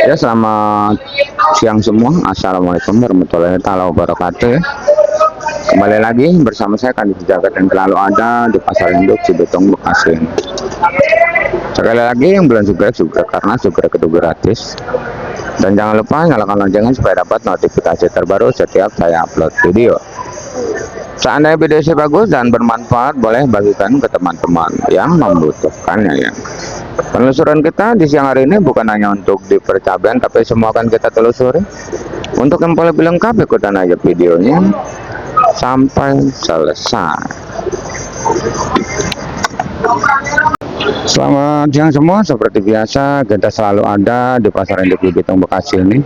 Ya, selamat siang semua. Assalamualaikum warahmatullahi wabarakatuh. Kembali lagi bersama saya Kandi Jagat yang selalu ada di Pasar Induk Cibitung Bekasi. Sekali lagi yang belum subscribe karena subscribe itu gratis. Dan jangan lupa nyalakan loncengnya supaya dapat notifikasi terbaru setiap saya upload video. Seandainya video saya bagus dan bermanfaat, boleh bagikan ke teman-teman yang membutuhkannya ya. Penelusuran kita di siang hari ini bukan hanya untuk di percaban, tapi semua akan kita telusuri. Untuk yang lebih lengkap, ikutan aja videonya sampai selesai. Selamat siang semua, seperti biasa kita selalu ada di Pasar Induk Cibitung Bekasi ini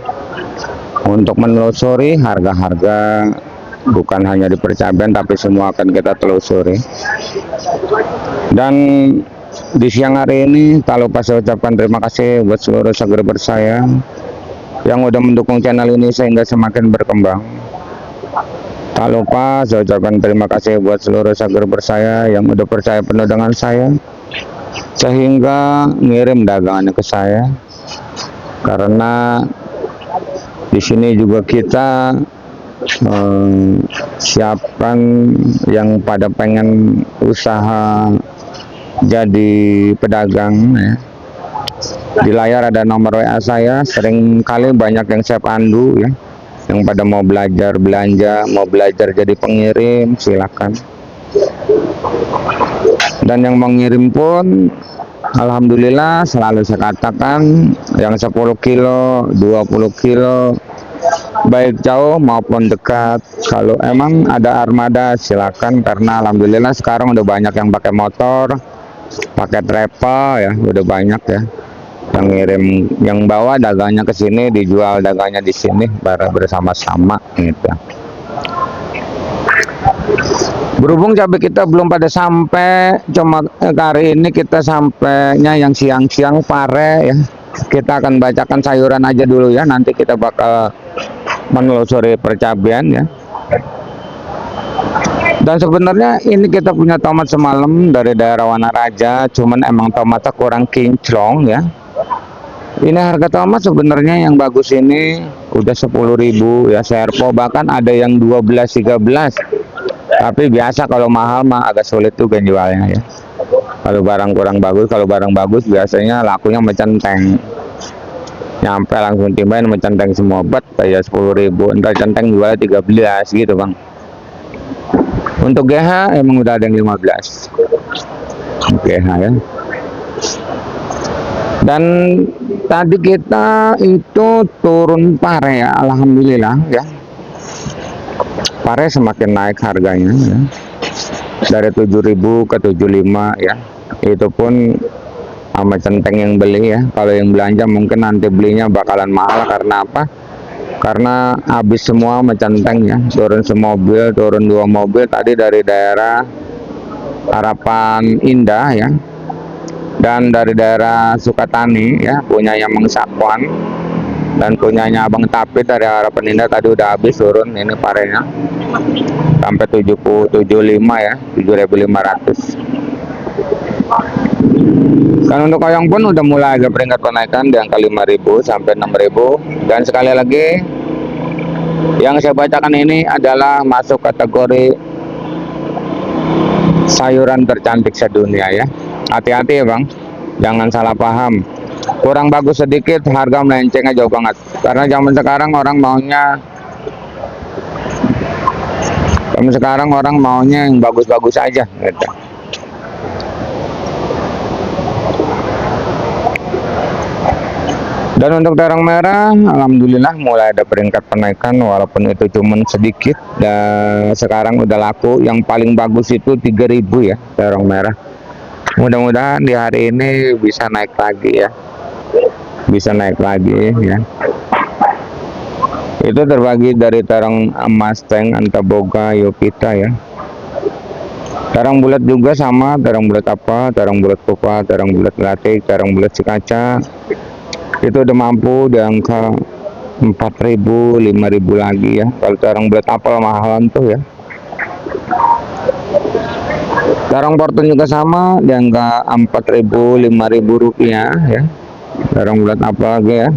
untuk menelusuri harga-harga, bukan hanya di percaban tapi semua akan kita telusuri. Dan di siang hari ini tak lupa saya ucapkan terima kasih buat seluruh subscriber saya yang udah mendukung channel ini sehingga semakin berkembang. Tak lupa saya ucapkan terima kasih buat seluruh subscriber saya yang udah percaya penuh dengan saya sehingga ngirim dagangannya ke saya. Karena di sini juga kita siapkan yang pada pengen usaha jadi pedagang ya. Di layar ada nomor WA saya, sering kali banyak yang saya pandu ya, yang pada mau belajar belanja, mau belajar jadi pengirim, silakan. Dan yang mengirim pun alhamdulillah selalu saya katakan yang 10 kilo, 20 kilo baik jauh maupun dekat, kalau emang ada armada silakan, karena alhamdulillah sekarang udah banyak yang pakai motor, pakai travel ya, udah banyak ya yang ngirim, yang bawa dagangnya ke sini, dijual dagangnya di sini bareng bersama-sama gitu. Berhubung cabai kita belum pada sampai, cuma hari ini kita sampainya yang siang-siang pare ya. Kita akan bacakan sayuran aja dulu ya, nanti kita bakal menelusuri percabean ya. Dan sebenarnya ini kita punya tomat semalam dari daerah Wanaraja, cuman emang tomatnya kurang kinclong ya. Ini harga tomat sebenarnya yang bagus ini udah 10.000 ya, serpo bahkan ada yang 12-13. Tapi biasa kalau mahal mah agak sulit juga jualnya ya. Kalau barang kurang bagus, kalau barang bagus biasanya lakunya mencenteng. Nyampe langsung timbain mencenteng semua, bet kayak 10.000, entar centeng jualnya 13 gitu bang. Untuk GH emang udah ada yang 15 GH ya. Dan tadi kita itu turun pare ya, alhamdulillah ya. Pare semakin naik harganya ya. Dari 7.000 ke 75 ya. Itu pun sama centeng yang beli ya. Kalau yang belanja mungkin nanti belinya bakalan mahal, karena apa? Karena habis semua mencenteng ya, turun semobil, turun 2 mobil tadi dari daerah Harapan Indah ya, dan dari daerah Sukatani ya, punyanya Mang Sakwan dan punyanya Abang Tapit dari Harapan Indah tadi udah habis turun ini parenya sampai 75 ya, 7.500. Dan untuk koyong pun udah mulai agak peringkat kenaikan di angka 5.000 sampai 6.000. Dan sekali lagi yang saya bacakan ini adalah masuk kategori sayuran tercantik sedunia ya. Hati-hati ya bang, jangan salah paham. Kurang bagus sedikit harga melencengnya jauh banget. Karena zaman sekarang orang maunya yang bagus-bagus aja gitu. Dan untuk terong merah, alhamdulillah mulai ada peringkat penaikan walaupun itu cuma sedikit. Dan sekarang udah laku, yang paling bagus itu 3.000 ya terong merah. Mudah-mudahan di hari ini bisa naik lagi ya, bisa naik lagi ya. Itu terbagi dari terong Mustang, Antaboga, Yokita ya. Terong bulat juga sama, terong bulat apa, terong bulat kupa, terong bulat latik, terong bulat cikaca. Itu udah mampu di angka 4.000, 5.000 lagi ya. Kalau terong bulat apel mahalan tuh ya. Terong Fortune juga sama di angka 4.000, 5.000 rupiah ya. Terong bulat apel lagi ya.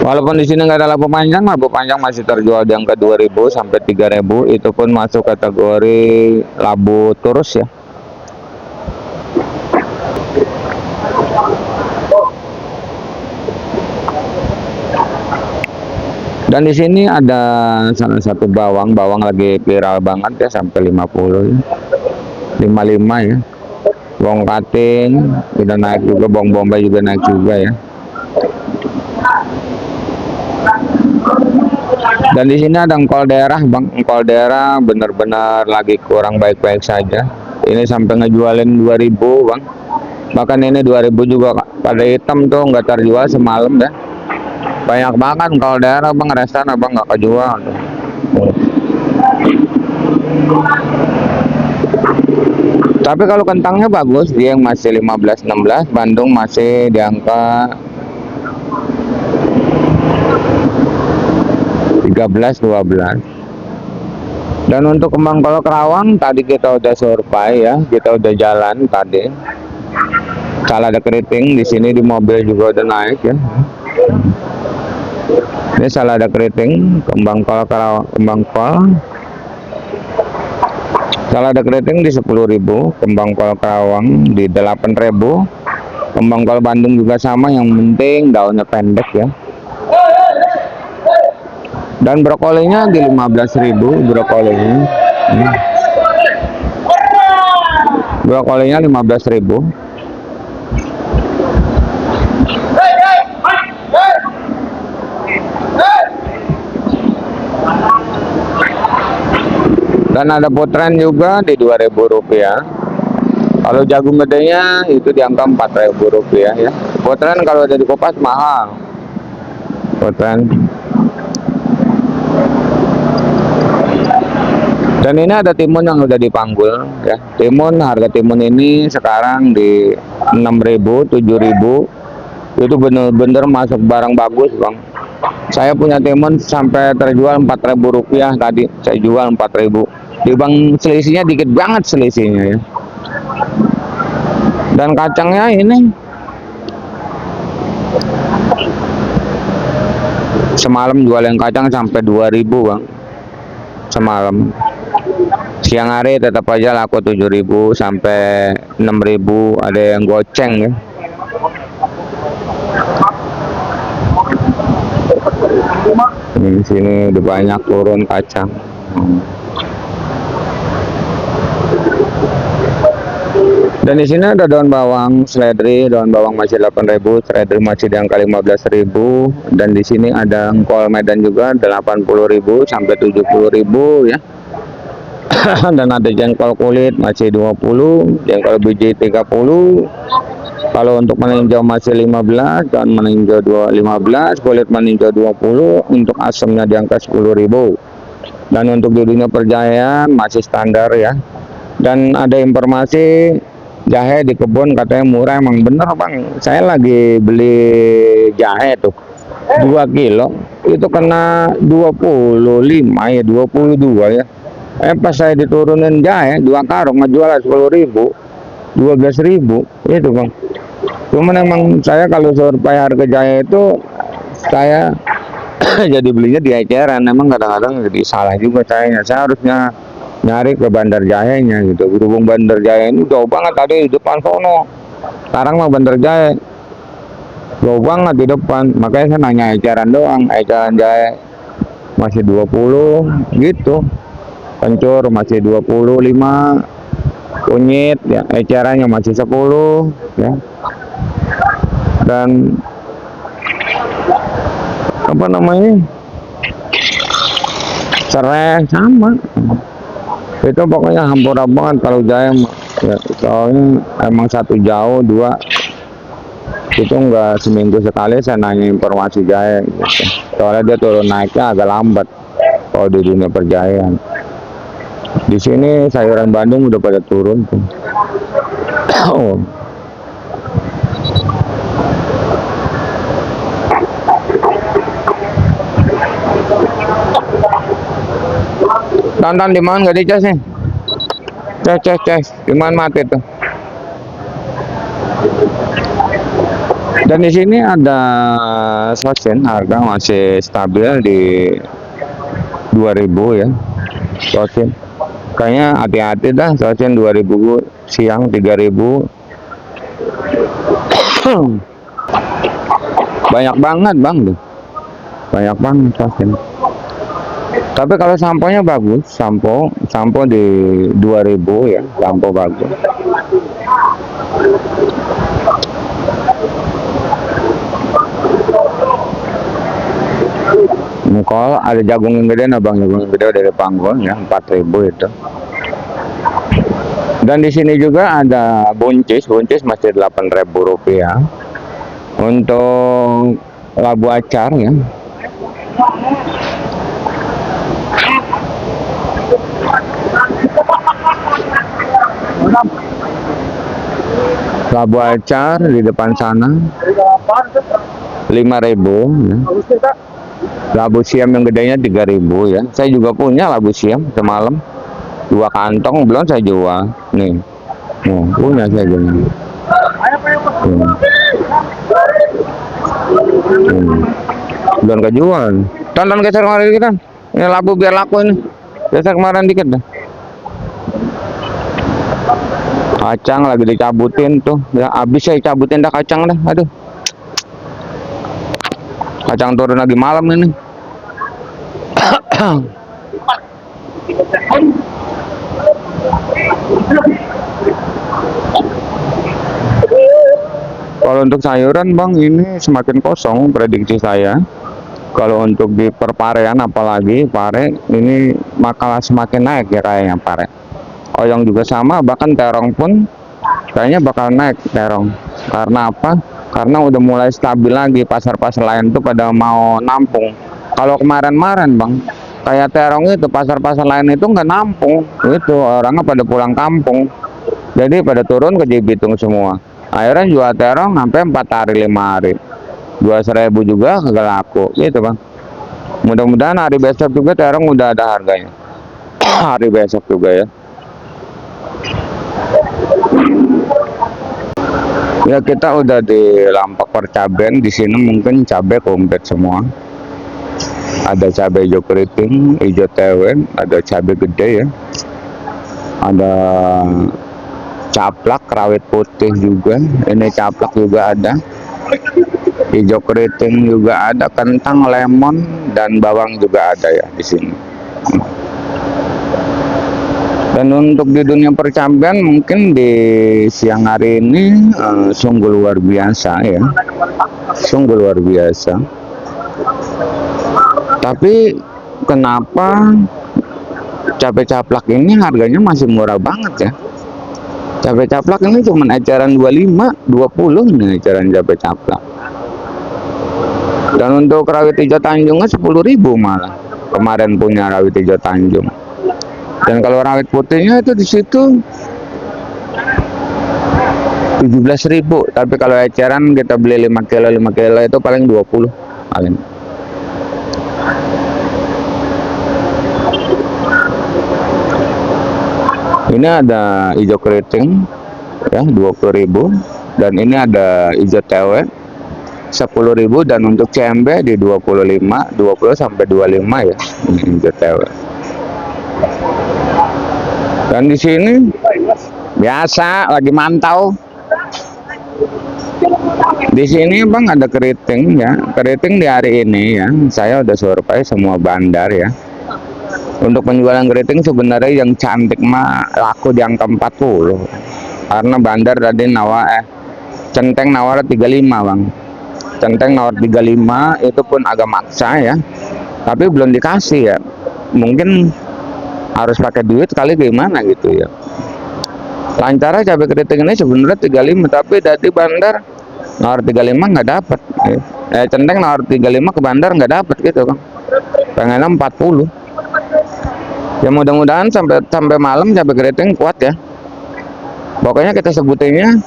Walaupun di sini nggak ada lampu panjang masih terjual di angka 2.000 sampai 3.000. Itu pun masuk kategori labu turus ya. Dan di sini ada salah satu bawang lagi viral banget ya, sampai 50 ya. 55 ya. Bawang kating udah naik juga, bawang bombay juga naik juga ya. Dan di sini ada engkol daerah, Bang. Engkol daerah bener-bener lagi kurang baik-baik saja. Ini sampai ngejualin 2.000, Bang. Bahkan ini 2.000 juga pada hitam tuh, nggak terjual semalam dah. Banyak banget engkol daerah, Bang. Restan Abang nggak kejual tuh. Tapi kalau kentangnya bagus, dia yang masih 15-16, Bandung masih di angka 13-12. Dan untuk kembang kol Kerawang tadi kita udah survei ya, kita udah jalan tadi. Salada keriting di sini di mobil juga udah naik ya. Ini salada keriting, kembang kol Kerawang, kembang kol. Salada keriting di 10.000, kembang kol Kerawang di 8.000. Kembang kol Bandung juga sama, yang penting daunnya pendek ya. Dan brokolinya di 15.000 brokolinya. Brokolinya 15.000. Dan ada putren juga di 2.000 rupiah. Kalau jagung gedenya itu di angka 4.000 rupiah ya. Putren kalau ada di Kopas mahal. Putren. Dan ini ada timun yang udah dipanggul ya. Timun, harga timun ini sekarang di 6.000, 7.000. Itu bener-bener masuk barang bagus, Bang. Saya punya timun sampai terjual 4.000 rupiah tadi. Saya jual 4.000. Di Bang selisihnya dikit banget selisihnya ya. Dan kacangnya ini semalam jual yang kacang sampai 2.000, Bang. Semalam. Siang hari tetap aja laku 7.000 sampai 6.000, ada yang goceng ya. Di sini udah banyak turun kacang. Dan di sini ada daun bawang seledri, daun bawang masih 8.000, seledri masih di angka 15.000. Dan di sini ada engkol Medan juga 80.000 sampai 70.000 ya. Dan ada jengkol kulit masih 20, jengkol biji 30. Kalau untuk meninjau masih 15, dan meninjau 15, kulit meninjau 20, untuk asemnya di angka 10.000. Dan untuk di dunia perjalanan masih standar ya. Dan ada informasi jahe di kebun katanya murah, emang bener, Bang. Saya lagi beli jahe tuh 2 kilo itu kena 25 ya, 22 ya. Pas saya diturunin jahe 2 karung ngejual 10.000, 12.000 itu, Bang. Cuman emang saya kalau survei harga jahe itu saya jadi belinya di eceran. Emang kadang-kadang jadi salah juga saya harusnya nyari ke bandar jahenya gitu. Berhubung bandar jahe ini jauh banget tadi di depan sono, sekarang mah bandar jahe jauh banget di depan, makanya saya nanya eceran doang. Eceran jahe masih 20 gitu, kencur masih 25, kunyit ya ecerannya masih 10 ya. Dan apa namanya, serai sama itu, pokoknya hampura banget kalau jahe ya. Soalnya emang satu jauh, 2 itu enggak seminggu sekali saya nanya informasi jahe gitu. Soalnya dia turun naiknya agak lambat kalau di dunia perjalanan. Di sini sayuran Bandung udah pada turun tuh. Oh. Tonton di mana nggak dicas nih? Cek, cuman mati tuh. Dan di sini ada sosen, harga masih stabil di 2000 ya. Sosen kayaknya hati-hati dah, sosen 2000, siang 3000. Banyak banget bang tuh, banyak banget sosen. Tapi kalau samponya bagus, sampo di 2000 ya, sampo bagus. Kalau ada jagung yang gede, nah bang, jagung yang gede dari Panggul ya, 4000 itu. Dan di sini juga ada buncis masih 8000 rupiah. Untuk labu acar ya, labu acar di depan sana 5000 ya. Labu siam yang gedenya 3000 ya. Saya juga punya labu siam semalam 2 kantong, belum saya jual nih. Punya saya juga. Belum kejual. Tonton geser kemarin kita. Ini labu biar laku ini. Geser kemarin dikit dah. Kacang lagi dicabutin tuh. Ya habis saya cabutin dah kacang dah. Aduh. Kacang turun lagi malam ini. Kalau untuk sayuran bang, ini semakin kosong prediksi saya. Kalau untuk di perparean, apalagi pare ini makalah semakin naik ya kayaknya pare. Oyong juga sama, bahkan terong pun kayaknya bakal naik terong. Karena apa? Karena udah mulai stabil lagi, pasar-pasar lain tuh pada mau nampung. Kalau kemarin-kemarin bang, kayak terong itu pasar-pasar lain itu nggak nampung, itu orangnya pada pulang kampung. Jadi pada turun ke Cibitung semua. Akhirnya jual terong sampai 4 hari 5 hari. 2.000 juga kagak laku gitu bang. Mudah-mudahan hari besok juga terong udah ada harganya. Hari besok juga ya. Ya kita udah di Lampak Percaben, di sini mungkin cabai komplit semua. Ada cabai hijau keriting, hijau tewen, ada cabai gede ya. Ada caplak rawit putih juga, ini caplak juga ada. Hijau keriting juga ada, kentang, lemon, dan bawang juga ada ya di sini. Dan untuk di dunia percabean mungkin di siang hari ini sungguh luar biasa ya, sungguh luar biasa. Tapi kenapa cabai caplak ini harganya masih murah banget ya? Cabai caplak ini cuma eceran 25, 20 nih eceran cabai caplak. Dan untuk rawit hijau Tanjungnya 10.000 malah. Kemarin punya rawit hijau Tanjung. Dan kalau rawit putihnya itu di situ 17.000. Tapi kalau eceran kita beli 5 kilo itu paling 20 paling. Ini ada hijau keriting ya 20.000, dan ini ada hijau tewe 10.000, dan untuk cembe di 25, 20 sampai 25 ya. Ini hijau tewe. Dan di sini biasa lagi mantau. Di sini bang ada keriting ya, keriting di hari ini ya. Saya udah survei semua bandar ya. Untuk penjualan keriting sebenarnya yang cantik mah laku di angka 40. Karena bandar tadi centeng nawar 35 bang. Centeng nawar 35 itu pun agak maksa ya. Tapi belum dikasih ya. Mungkin harus pakai duit kali gimana gitu ya. Lancara cabai keriting ini sebenarnya 35, tapi dari bandar nawar 35 nggak dapat ya. Centeng nawar 35 ke bandar nggak dapat gitu bang. Pengennya 40. Ya mudah-mudahan sampai malam cabai keriting kuat ya. Pokoknya kita sebutinnya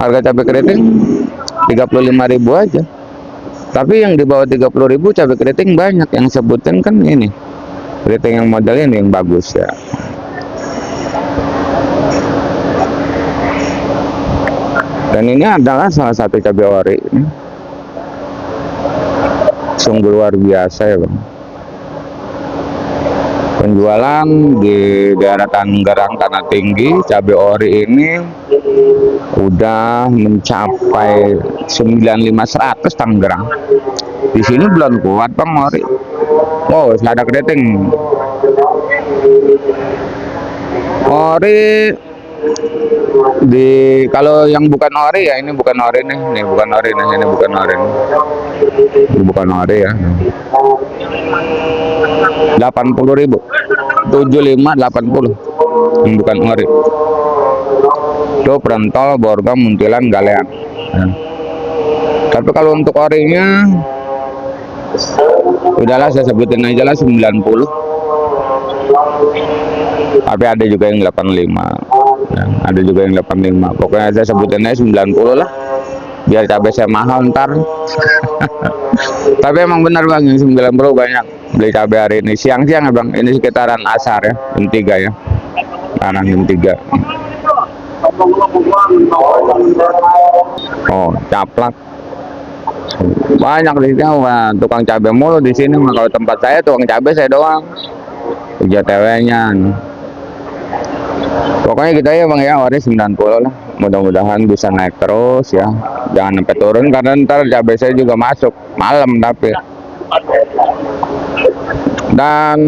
harga cabai keriting 35.000 aja. Tapi yang di bawah 30.000 cabai keriting banyak. Yang sebutin kan ini keriting yang model ini yang bagus ya. Dan ini adalah salah satu cabai ori. Sungguh luar biasa ya Bang. Penjualan di daerah Tangerang Tanah Tinggi cabai ori ini udah mencapai 95.100 Tangerang. Di sini belum kuat Bang ori. Oh, ada keriting. Ori di kalau yang bukan ori ya, ini bukan ori nih, ini bukan ori nih, ini bukan ori nih. Ini bukan ori ya. 80.000, 75 80 yang bukan ori. Itu Perantol, Borgom, Muntilan, Galean. Nah. Tapi kalau untuk orinya udahlah saya sebutin aja lah 90. Tapi ada juga yang 85. Nah, ada juga yang 85. Pokoknya saya sebutin aja 90 lah. Biar cabai saya mahal ntar. Tapi emang benar Bang, yang 90 banyak beli cabai hari ini. Siang-siang ya Bang, ini sekitaran asar ya, jam 3 ya. Kanan jam 3. Oh, caplak. Banyak di sini, tukang cabai mulu di sini. Kalau tempat saya tukang cabai saya doang. Kerja TW-nya. Pokoknya kita ya Bang ya, ori 90 lah. Mudah-mudahan bisa naik terus ya. Jangan sampai turun karena ntar cabai saya juga masuk malam tapi. Dan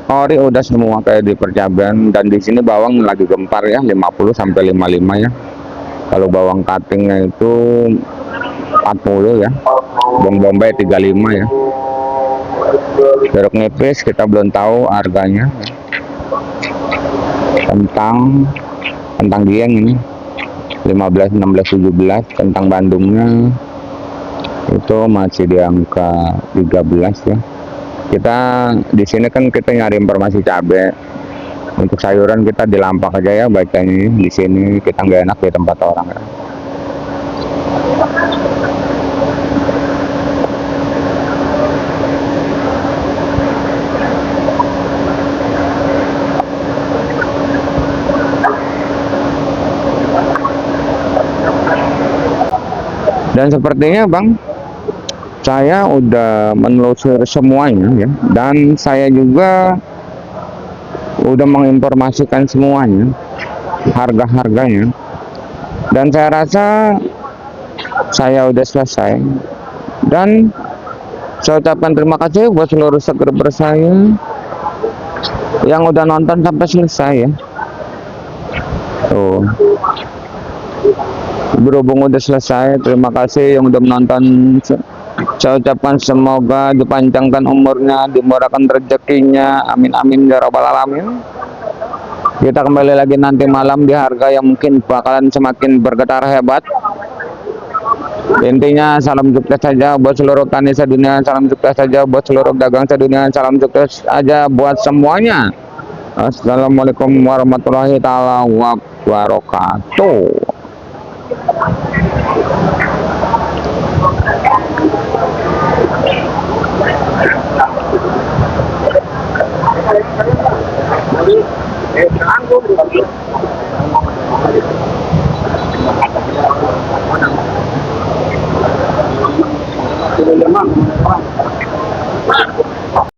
ori udah semua kayak di percabean, dan di sini bawang lagi gempar ya, 50 sampai 55 ya. Kalau bawang cuttingnya itu 40 ya. Bawang bombay 35 ya. Jeruk nipis kita belum tahu harganya. Kentang dieng ini 15, 16, 17. Kentang Bandungnya itu masih di angka 13 ya. Kita di sini kan kita nyari informasi cabai. Untuk sayuran kita di Lampak aja ya bacanya. Di sini kita nggak enak di tempat orang ya. Dan sepertinya Bang, saya udah menelusuri semuanya ya, dan saya juga udah menginformasikan semuanya, harga-harganya, dan saya rasa saya udah selesai. Dan saya ucapkan terima kasih buat seluruh subscriber saya yang udah nonton sampai selesai ya. Tuh, berhubung udah selesai, terima kasih yang udah menonton. Saya ucapkan semoga dipanjangkan umurnya, dimurahkan rezekinya, amin amin ya rabbal alamin. Kita kembali lagi nanti malam di harga yang mungkin bakalan semakin bergetar hebat. Intinya salam sukses saja buat seluruh tani sedunia, salam sukses saja buat seluruh dagang sedunia, salam sukses aja buat semuanya. Assalamualaikum warahmatullahi wabarakatuh.